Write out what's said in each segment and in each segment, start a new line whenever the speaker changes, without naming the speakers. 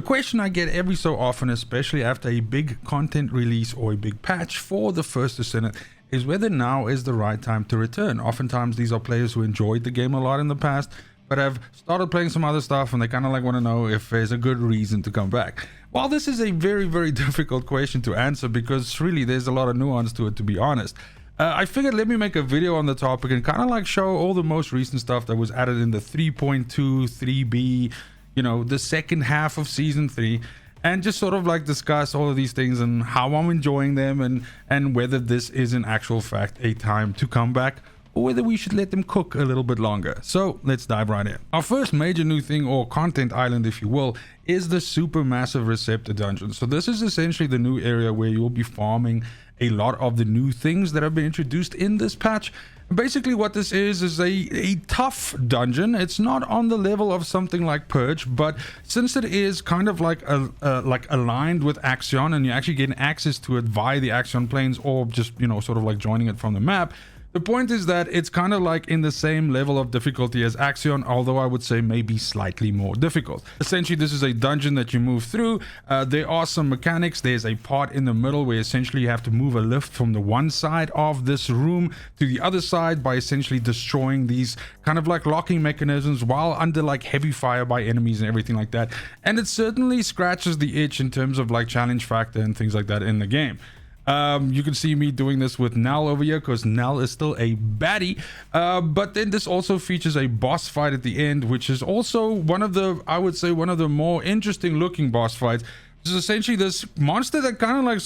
The question I get every so often, especially after a big content release or a big patch for the First Descendant, is whether now is the right time to return. Oftentimes these are players who enjoyed the game a lot in the past, but have started playing some other stuff and they kind of like want to know if there's a good reason to come back. Well, this is a very, very difficult question to answer because really there's a lot of nuance to it, to be honest. I figured let me make a video on the topic and kind of like show all the most recent stuff that was added in the 3.2, 3B, you know, the second half of season 3, and just sort of like discuss all of these things and how I'm enjoying them and whether this is in actual fact a time to come back or whether we should let them cook a little bit longer. So let's dive right in. Our first major new thing, or content island if you will, is the Supermassive Receptor dungeon. So this is essentially the new area where you'll be farming a lot of the new things that have been introduced in this patch. Basically what this is a tough dungeon. It's not on the level of something like Purge, but since it is kind of like aligned with Axion and you're actually getting access to it via the Axion planes or just, you know, sort of like joining it from the map, the point is that it's kind of like in the same level of difficulty as Axion, although I would say maybe slightly more difficult. Essentially, this is a dungeon that you move through. There are some mechanics. There's a part in the middle where essentially you have to move a lift from the one side of this room to the other side by essentially destroying these kind of like locking mechanisms while under like heavy fire by enemies and everything like that. And it certainly scratches the itch in terms of like challenge factor and things like that in the game. You can see me doing this with Nell over here because Nell is still a baddie, but then this also features a boss fight at the end, which is also one of the, I would say, one of the more interesting looking boss fights. This is essentially this monster that kind of like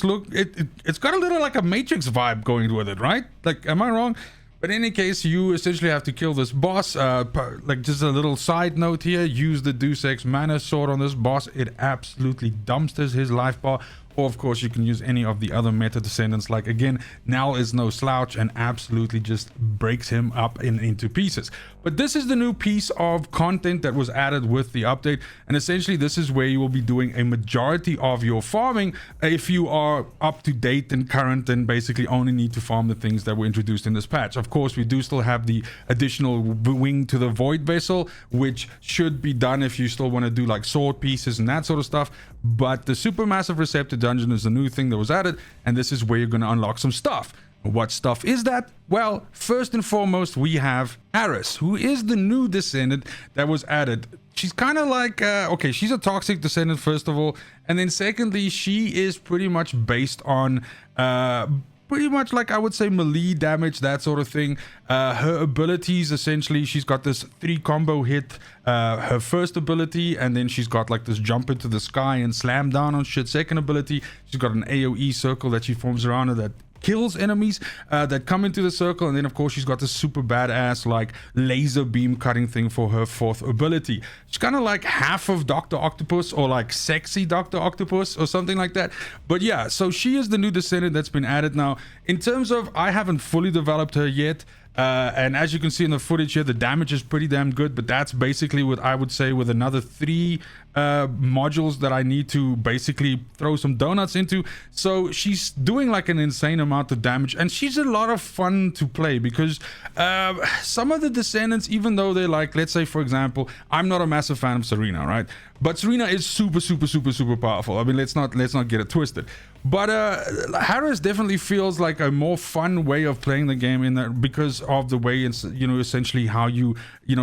it's got a little like a Matrix vibe going with it, right? Like, am I wrong? But in any case, you essentially have to kill this boss. Like just a little side note here, use the Deus Ex Mana sword on this boss. It absolutely dumpsters his life bar. Or of course you can use any of the other meta descendants. Like again, Nell is no slouch and absolutely just breaks him up into pieces. But this is the new piece of content that was added with the update, and essentially this is where you will be doing a majority of your farming if you are up to date and current and basically only need to farm the things that were introduced in this patch. Of course, we do still have the additional wing to the void vessel, which should be done if you still want to do like sword pieces and that sort of stuff. But the Supermassive Receptor dungeon is a new thing that was added, and this is where you're going to unlock some stuff. What stuff is that? Well, first and foremost, we have Harris, who is the new descendant that was added. She's kind of like, okay, she's a toxic descendant, first of all. And then secondly, she is pretty much based on, pretty much like I would say melee damage, that sort of thing. Her abilities, essentially, she's got this 3 combo hit, her first ability, and then she's got like this jump into the sky and slam down on shit second ability. She's got an AoE circle that she forms around her that kills enemies that come into the circle, and then of course she's got this super badass like laser beam cutting thing for her 4th ability. She's kind of like half of Dr. Octopus, or like sexy Dr. Octopus or something like that. But yeah, so she is the new descendant that's been added. Now in terms of, I haven't fully developed her yet, and as you can see in the footage here, the damage is pretty damn good, but that's basically what I would say with another 3 modules that I need to basically throw some donuts into. So she's doing like an insane amount of damage, and she's a lot of fun to play because some of the descendants, even though they're like, let's say for example, I'm not a massive fan of Serena, right? But Serena is super powerful. I mean, let's not get it twisted. But Harris definitely feels like a more fun way of playing the game in that, because of the way it's, you know, essentially how you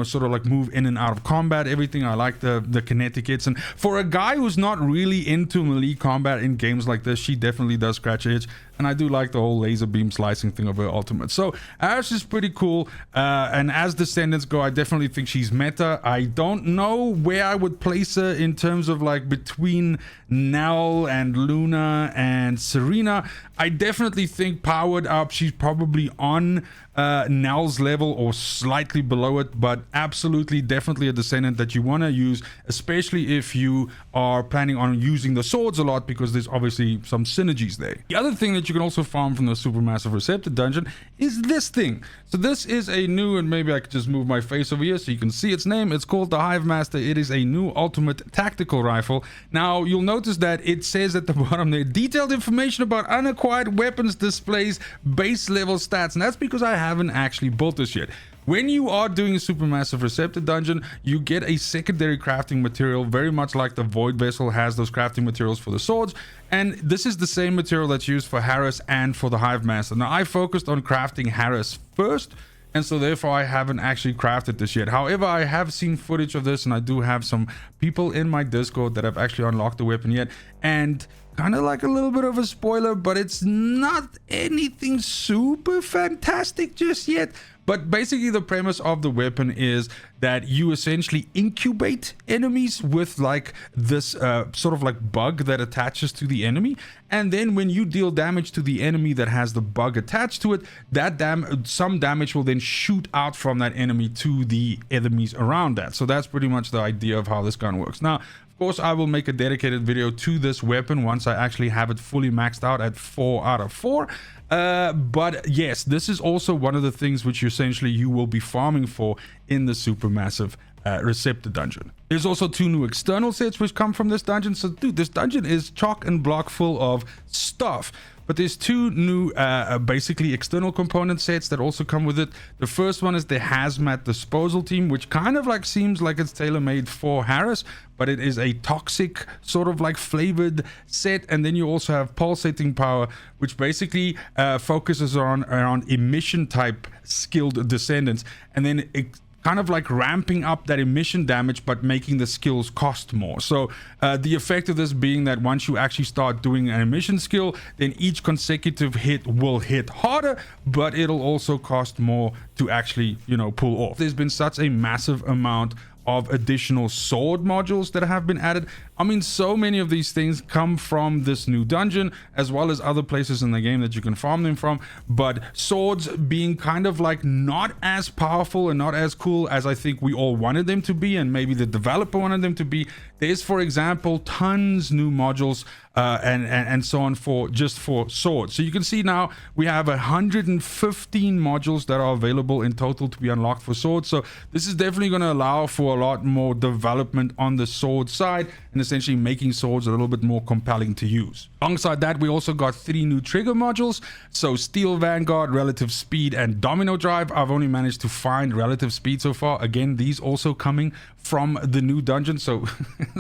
sort of like move in and out of combat, everything. I like the kinetic hits, and for a guy who's not really into melee combat in games like this, she definitely does scratch an itch. And I do like the whole laser beam slicing thing of her ultimate. So Harris is pretty cool, and as descendants go, I definitely think she's meta. I don't know where I would place her in terms of like between Nell and Luna and Serena. I definitely think powered up, she's probably on Nell's level or slightly below it, but absolutely definitely a descendant that you want to use, especially if you are planning on using the swords a lot, because there's obviously some synergies there. The other thing that you can also farm from the Supermassive Receptor dungeon is this thing. So this is a new, and maybe I could just move my face over here so you can see its name. It's called the Hive Master. It is a new ultimate tactical rifle. Now you'll notice that it says at the bottom there, detailed information about unacquired weapons displays base level stats, and that's because I haven't actually built this yet. When you are doing a Supermassive Receptor dungeon, you get a secondary crafting material, very much like the Void Vessel has those crafting materials for the swords. And this is the same material that's used for Harris and for the Hive Master. Now, I focused on crafting Harris first, and so therefore I haven't actually crafted this yet. However, I have seen footage of this, and I do have some people in my Discord that have actually unlocked the weapon yet. And kind of like a little bit of a spoiler, but it's not anything super fantastic just yet. But basically the premise of the weapon is that you essentially incubate enemies with like this sort of like bug that attaches to the enemy, and then when you deal damage to the enemy that has the bug attached to it, that some damage will then shoot out from that enemy to the enemies around that. So that's pretty much the idea of how this gun works. Now, of course, I will make a dedicated video to this weapon once I actually have it fully maxed out at 4 out of 4. But yes, this is also one of the things which essentially you will be farming for in the Supermassive Receptor dungeon. There's also 2 new external sets which come from this dungeon. So dude, this dungeon is chock and block full of stuff. But there's 2 new basically external component sets that also come with it. The first one is the Hazmat Disposal Team, which kind of like seems like it's tailor-made for Harris, but it is a toxic sort of like flavored set. And then you also have Pulsating Power, which basically focuses around emission type skilled descendants, and then it kind of like ramping up that emission damage but making the skills cost more. So the effect of this being that once you actually start doing an emission skill, then each consecutive hit will hit harder, but it'll also cost more to actually, you know, pull off. There's been such a massive amount of additional sword modules that have been added. I mean, so many of these things come from this new dungeon, as well as other places in the game that you can farm them from. But swords being kind of like not as powerful and not as cool as I think we all wanted them to be, and maybe the developer wanted them to be. There's, for example, tons new modules and so on for swords. So you can see now we have 115 modules that are available in total to be unlocked for swords. So this is definitely going to allow for a lot more development on the sword side, and essentially making swords a little bit more compelling to use. Alongside that, we also got 3 new trigger modules. So Steel Vanguard, Relative Speed, and Domino Drive. I've only managed to find Relative Speed so far. Again, these also coming from the new dungeon. So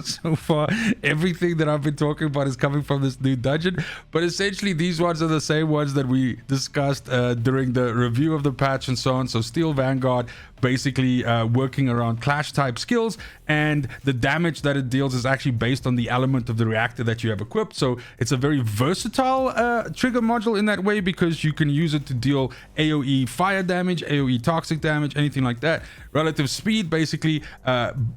so far everything that I've been talking about is coming from this new dungeon, but essentially these ones are the same ones that we discussed during the review of the patch and so on. So Steel Vanguard basically working around clash type skills, and the damage that it deals is actually based on the element of the reactor that you have equipped. So it's a very versatile trigger module in that way, because you can use it to deal AoE fire damage, AoE toxic damage, anything like that. Relative Speed, basically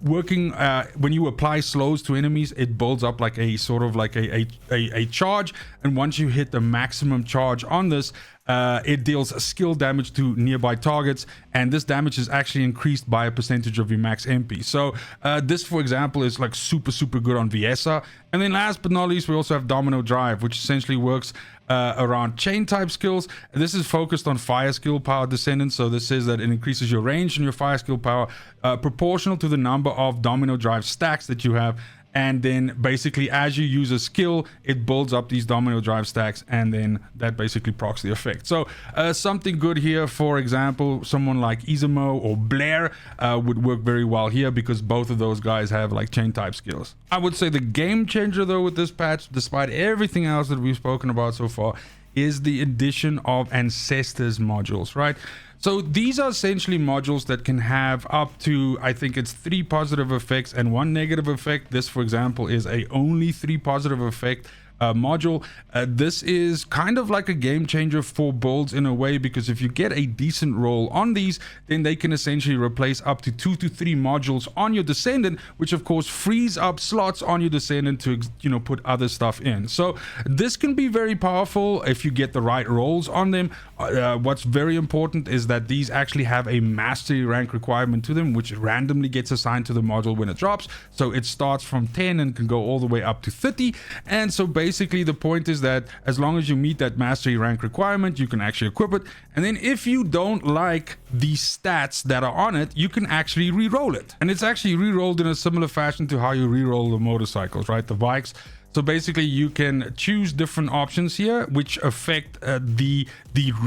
working when you apply slows to enemies, it builds up like a sort of like a charge, and once you hit the maximum charge on this, it deals skill damage to nearby targets, and this damage is actually increased by a percentage of your max MP. So this, for example, is like super good on Viesa. And then last but not least, we also have Domino Drive, which essentially works around chain type skills. This is focused on fire skill power descendants. So this says that it increases your range and your fire skill power proportional to the number of Domino Drive stacks that you have. And then basically as you use a skill, it builds up these Domino Drive stacks, and then that basically procs the effect. So something good here, for example, someone like Izumo or Blair would work very well here, because both of those guys have like chain type skills. I would say the game changer though with this patch, despite everything else that we've spoken about so far, is the addition of Ancestors modules, right? So these are essentially modules that can have up to, I think it's 3 positive effects and 1 negative effect. This, for example, is a only 3 positive effect module. This is kind of like a game changer for builds in a way, because if you get a decent roll on these, then they can essentially replace up to 2 to 3 modules on your Descendant, which of course frees up slots on your Descendant to, you know, put other stuff in. So this can be very powerful if you get the right rolls on them. What's very important is that these actually have a mastery rank requirement to them, which randomly gets assigned to the module when it drops. So it starts from 10 and can go all the way up to 30. And so basically basically the point is that as long as you meet that mastery rank requirement, you can actually equip it. And then if you don't like the stats that are on it, you can actually re-roll it. And it's actually re-rolled in a similar fashion to how you re-roll the motorcycles, right? The bikes. So basically you can choose different options here which affect the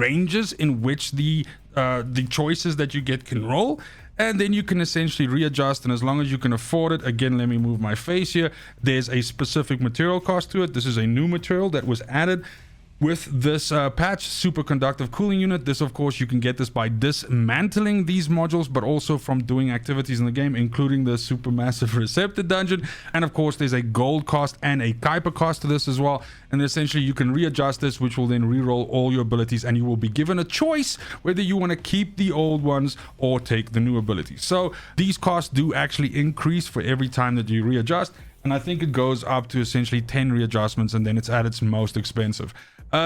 ranges in which the choices that you get can roll. And then you can essentially readjust, and as long as you can afford it, again, let me move my face here, there's a specific material cost to it. This is a new material that was added with this patch, superconductive cooling unit. This, of course, you can get this by dismantling these modules, but also from doing activities in the game, including the Supermassive Receptor dungeon. And of course, there's a gold cost and a Kuiper cost to this as well. And essentially, you can readjust this, which will then reroll all your abilities, and you will be given a choice whether you want to keep the old ones or take the new abilities. So these costs do actually increase for every time that you readjust. And I think it goes up to essentially 10 readjustments, and then it's at its most expensive.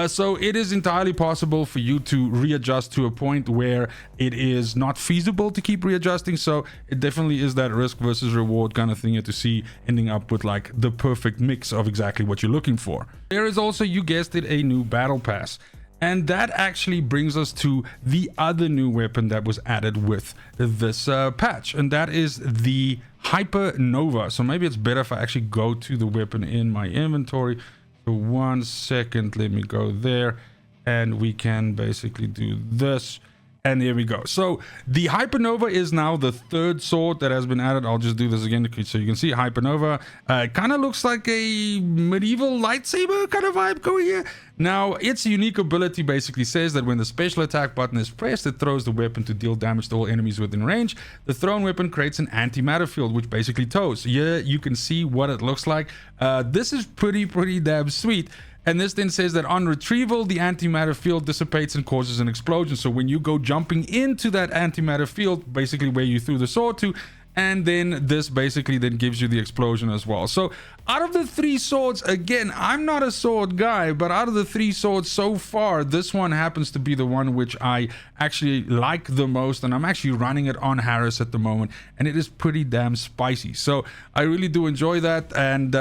So it is entirely possible for you to readjust to a point where it is not feasible to keep readjusting. So it definitely is that risk versus reward kind of thing here to see ending up with like the perfect mix of exactly what you're looking for. There is also, you guessed it, a new battle pass. And that actually brings us to the other new weapon that was added with this patch. And that is the Hypernova. So maybe it's better if I actually go to the weapon in my inventory. So 1 second, let me go there, and we can basically do this, and there we go. So the Hypernova is now the third sword that has been added. I'll just do this again so you can see Hypernova. It kind of looks like a medieval lightsaber kind of vibe going here. Now, its unique ability basically says that when the special attack button is pressed, it throws the weapon to deal damage to all enemies within range. The thrown weapon creates an antimatter field, which basically tows. Here you can see what it looks like. This is pretty damn sweet. And this then says that on retrieval, the antimatter field dissipates and causes an explosion. So when you go jumping into that antimatter field, basically where you threw the sword to, and then this basically then gives you the explosion as well. So out of the 3 swords, again, I'm not a sword guy, but out of the 3 swords so far, this one happens to be the one which I actually like the most, and I'm actually running it on Harris at the moment, and it is pretty damn spicy. So I really do enjoy that, and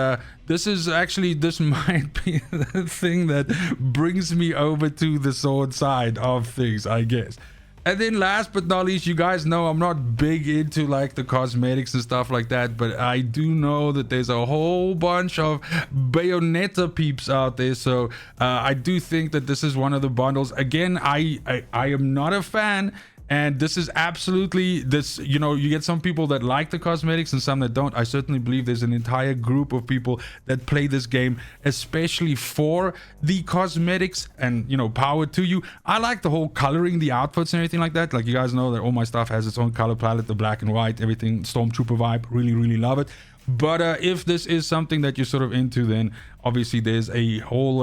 this might be the thing that brings me over to the sword side of things, I guess. And then last but not least, you guys know I'm not big into like the cosmetics and stuff like that, but I do know that there's a whole bunch of Bayonetta peeps out there. So I do think that this is one of the bundles. Again, I am not a fan. And this is absolutely this, you know, you get some people that like the cosmetics and some that don't. I certainly believe there's an entire group of people that play this game especially for the cosmetics, and you know, power to you. I like the whole coloring, the outfits and everything like that. Like, you guys know that all my stuff has its own color palette, the black and white, everything Stormtrooper vibe. Really love it. But if this is something that you're sort of into, then obviously there's a whole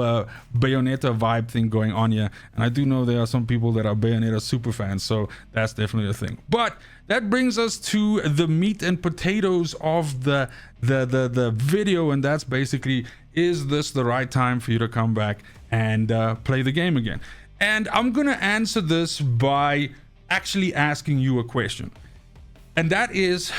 Bayonetta vibe thing going on here. And I do know there are some people that are Bayonetta super fans, so that's definitely a thing. But that brings us to the meat and potatoes of the video, and that's basically, is this the right time for you to come back and play the game again? And I'm gonna answer this by actually asking you a question. And that is,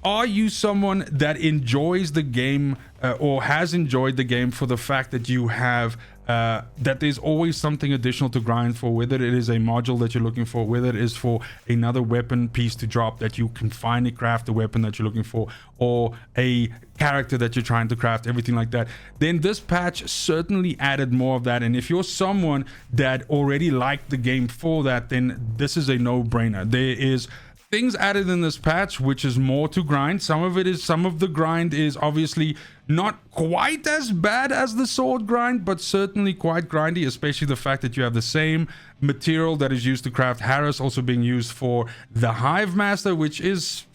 are you someone that enjoys the game or has enjoyed the game for the fact that you have that there's always something additional to grind for, whether it is a module that you're looking for, whether it is for another weapon piece to drop that you can finally craft the weapon that you're looking for, or a character that you're trying to craft, everything like that, then this patch certainly added more of that. And if you're someone that already liked the game for that, then this is a no-brainer. There is things added in this patch which is more to grind. Some of the grind is obviously not quite as bad as the sword grind, but certainly quite grindy, especially the fact that you have the same material that is used to craft Harris also being used for the Hive Master, which is,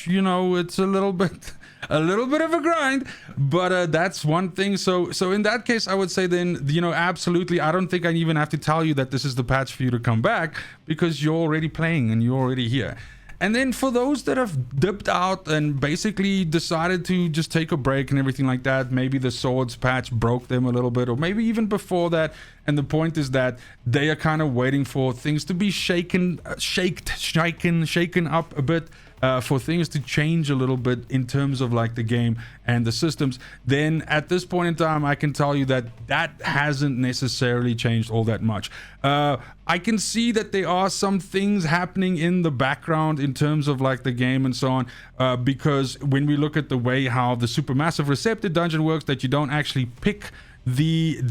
you know, it's a little bit of a grind, but that's one thing. So in that case, I would say then, you know, absolutely, I don't think I even have to tell you that this is the patch for you to come back, because you're already playing and you're already here. And then for those that have dipped out and basically decided to just take a break and everything like that, maybe the swords patch broke them a little bit, or maybe even before that, and the point is that they are kind of waiting for things to be shaken up a bit for things to change a little bit in terms of like the game and the systems, then at this point in time I can tell you that that hasn't necessarily changed all that much. I can see that there are some things happening in the background in terms of like the game and so on, because when we look at the way how the Supermassive Receptor dungeon works, that you don't actually pick the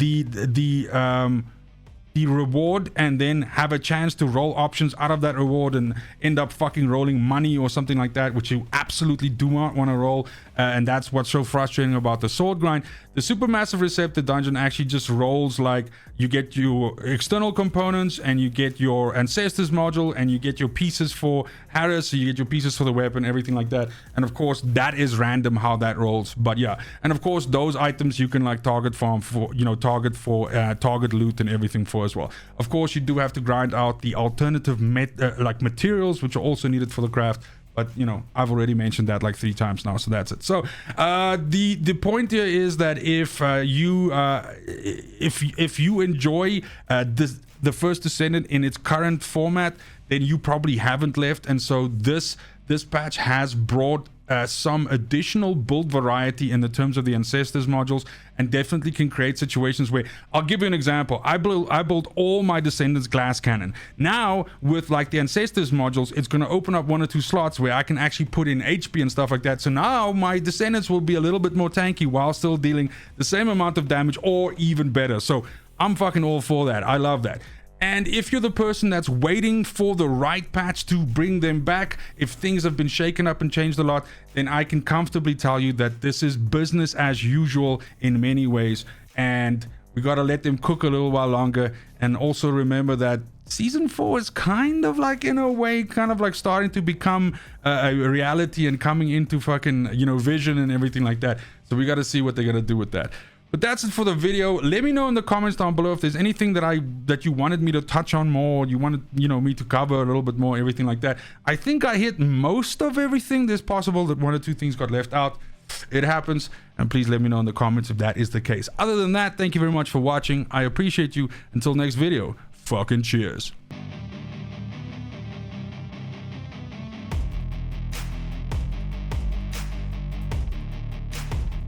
reward and then have a chance to roll options out of that reward and end up fucking rolling money or something like that, which you absolutely do not want to roll, and that's what's so frustrating about the sword grind. The Supermassive Receptor dungeon actually just rolls like you get your external components and you get your Ancestors module and you get your pieces for Harris, so you get your pieces for the weapon, everything like that, and of course that is random how that rolls. But yeah, and of course those items you can like target farm for, you know, target loot and everything for as well. Of course you do have to grind out the alternative like materials which are also needed for the craft, but you know, I've already mentioned that like 3 times now, so that's it. So the point here is that if you enjoy the First Descendant in its current format, then you probably haven't left. And so this patch has brought some additional build variety in the terms of the Ancestors modules, and definitely can create situations where, I'll give you an example. I built all my Descendants glass cannon. Now with like the Ancestors modules, it's going to open up 1 or 2 slots where I can actually put in HP and stuff like that. So now my Descendants will be a little bit more tanky while still dealing the same amount of damage or even better. So I'm fucking all for that. I love that. And if you're the person that's waiting for the right patch to bring them back, if things have been shaken up and changed a lot, then I can comfortably tell you that this is business as usual in many ways, and we got to let them cook a little while longer. And also remember that season 4 is kind of like, in a way, kind of like starting to become a reality and coming into fucking, you know, vision and everything like that. So we got to see what they're gonna do with that. But that's it for the video. Let me know in the comments down below if there's anything that you wanted me to touch on more, you wanted, you know, me to cover a little bit more, everything like that. I think I hit most of everything. There's possible that 1 or 2 things got left out. It happens, and please let me know in the comments if that is the case. Other than that, thank you very much for watching. I appreciate you. Until next video, fucking cheers.